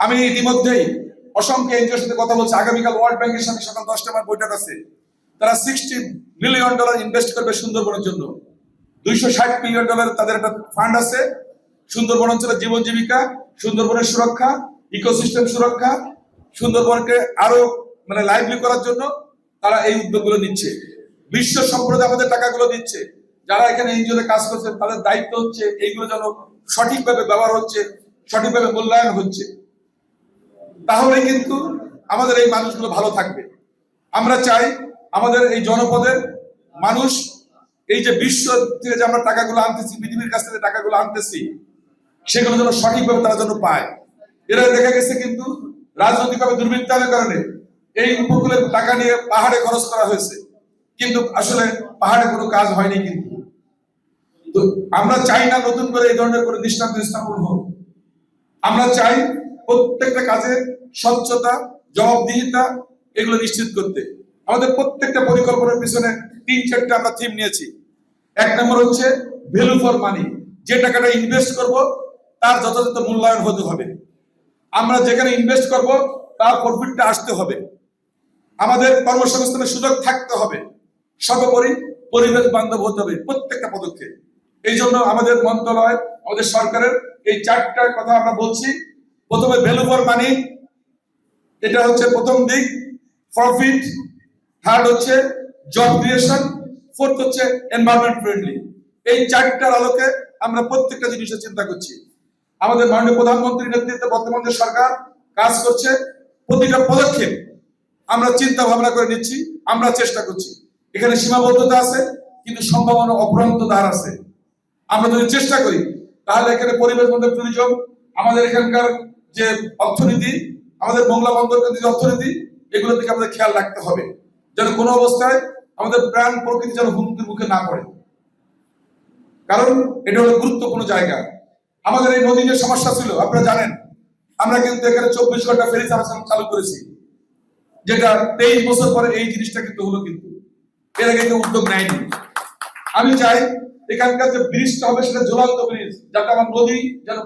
আমি ইতিমধ্যেই অসংখ্য এনজিওর সাথে কথা বলছি। আগামীকাল ওয়ার্ল্ড ব্যাংকের সাথে সকাল 10টায় আমার বৈঠক আছে। তারা $60 মিলিয়ন ইনভেস্ট করবে সুন্দরবনের জন্য। $260 মিলিয়ন তাদের একটা ফান্ড আছে। সুন্দরবন অঞ্চলের জীবন জীবিকা, সুন্দরবনের সুরক্ষা, ইকোসিস্টেম সুরক্ষা, সুন্দরবনকে আরো লাইভলি করার জন্য তারা এই উদ্যোগগুলো নিচ্ছে। বিশ্ব সম্প্রদায় আমাদের টাকাগুলো দিচ্ছে। যারা এখানে এনজিওতে কাজ করছে তাদের দায়িত্ব হচ্ছে এইগুলো যেন সঠিকভাবে ব্যবহার হচ্ছে, সঠিকভাবে মূল্যায়ন হচ্ছে। তাহলে কিন্তু আমাদের এই মানুষগুলো ভালো থাকবে। আমরা চাই আমাদের এই জনপদের মানুষ এই যে বিশ্ব থেকে যে আমরা টাকাগুলো আনতেছি, পৃথিবীর কাছ থেকে টাকাগুলো আনতেছি, সেগুলো যেন সঠিকভাবে তারা যেন পায়। এরা দেখা গেছে কিন্তু রাজনৈতিকভাবে দুর্বৃত্তায়নের কারণে এই উপকূলের টাকা নিয়ে পাহাড়ে খরচ করা হয়েছে, কিন্তু আসলে পাহাড়ে কোনো কাজ হয়নি। কিন্তু তো আমরা চাই না নতুন করে এই ধরনের কোনো দৃষ্টান্ত স্থাপন হোক। আমরা চাই প্রত্যেকটা কাজে স্বচ্ছতা, জবাবদিহিতা এগুলো নিশ্চিত করতে। আমাদের প্রত্যেকটা পরিকল্পনার পিছনে 3-4টা আমরা থিম নিয়েছি। 1 নম্বর হচ্ছে ভ্যালু ফর মানি। যে টাকাটা ইনভেস্ট করব তার যথাযথ মূল্যায়ন হতে হবে। আমরা যেখানে ইনভেস্ট করব তার প্রফিটটা আসতে হবে। আমাদের কর্মসংস্থানের সুযোগ থাকতে হবে। সর্বোপরি পরিবেশ বান্ধব হতে হবে প্রত্যেকটা পদক্ষেপ। এই জন্য আমাদের মন্ত্রণালয়, আমাদের সরকারের এই 4টা কথা আমরা বলছি। প্রথমে ভ্যালু ফর মানি, এটা হচ্ছে প্রথম দিক, প্রফিট। থার্ড হচ্ছে জব ক্রিয়েশন। ফোর্থ হচ্ছে এনভায়রনমেন্ট ফ্রেন্ডলি। এই 4টার আলোকে আমরা প্রত্যেকটা জিনিসের চিন্তা করছি। আমাদের মাননীয় প্রধানমন্ত্রীর নেতৃত্বে বর্তমান যে সরকার কাজ করছে, প্রতিটা পদক্ষেপ আমরা চিন্তা ভাবনা করে নিচ্ছি, আমরা চেষ্টা করছি। এখানে সীমাবদ্ধতা আছে, কিন্তু সম্ভাবনা অপরন্ত দ্বার আছে। আমরা যদি চেষ্টা করি তাহলে এখানে পরিবেশ বান্ধব ট্যুরিজম, আমাদের এখানকার যে অর্থনীতি, আমাদের মোংলা বন্দর কেন্দ্রিক অর্থনীতি, এগুলোর দিকে আমাদের খেয়াল রাখতে হবে, যেন কোনো অবস্থায় আমাদের প্রাণ প্রকৃতি যেন হুমকির মুখে না পড়ে। কারণ এটা হলো গুরুত্বপূর্ণ জায়গা। আমাদের এই নদী যে সমস্যা ছিল আপনারা জানেন, আমরা কিন্তু এখানে 24 ঘন্টা ফেরি চলাচল চালু করেছি, যেটা 23 বছর পরে এই জিনিসটা কিন্তু হলো। কিন্তু এর আগে কেউ উদ্যোগ নেয়নি। আমি চাই এখানকার যে ব্রিজটা হবে সেটা ঝুলন্ত ব্রিজ, যাতে আমার নদী যেন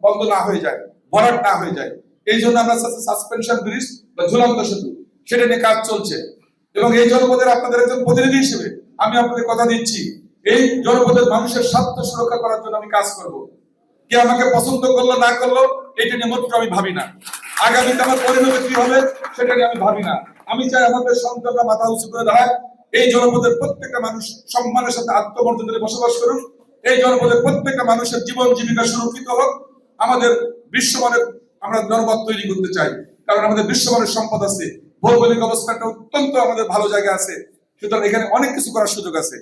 বন্ধ না হয়ে যায়, ভরাট না হয়ে যায়। এই জন্য আমরা সাসপেনশন ব্রিজ বা ঝুলন্ত সেতু সেটা নিয়ে কাজ চলছে। এবং এই জনপদের আপনাদের একজন প্রতিনিধি হিসেবে আমি আপনাদের কথা দিচ্ছি, এই জনপদের মানুষের স্বার্থ সুরক্ষা করার জন্য আমি কাজ করব। কে আমাকে পছন্দ করলো না করলো এটা নিয়ে মোটেও আমি ভাবি না। আগামীতে আমার পরিণতি কি হবে সেটা নিয়ে আমি ভাবি না। আমি চাই আমাদের সন্তানরা মাথা উঁচু করে দাঁড়ায়, এই জনপদের প্রত্যেকটা মানুষ সম্মানের সাথে আত্মমর্যাদায় বসবাস করুক, এই জনপদের প্রত্যেকটা মানুষের জীবন জীবিকা সুরক্ষিত হোক। আমাদের বিশ্বমানের আমরা জনপদ তৈরি করতে চাই, কারণ আমাদের বিশ্বমানের সম্পদ আছে, ভৌগোলিক অবস্থানটা অত্যন্ত আমাদের ভালো জায়গা আছে। সুতরাং এখানে অনেক কিছু করার সুযোগ আছে।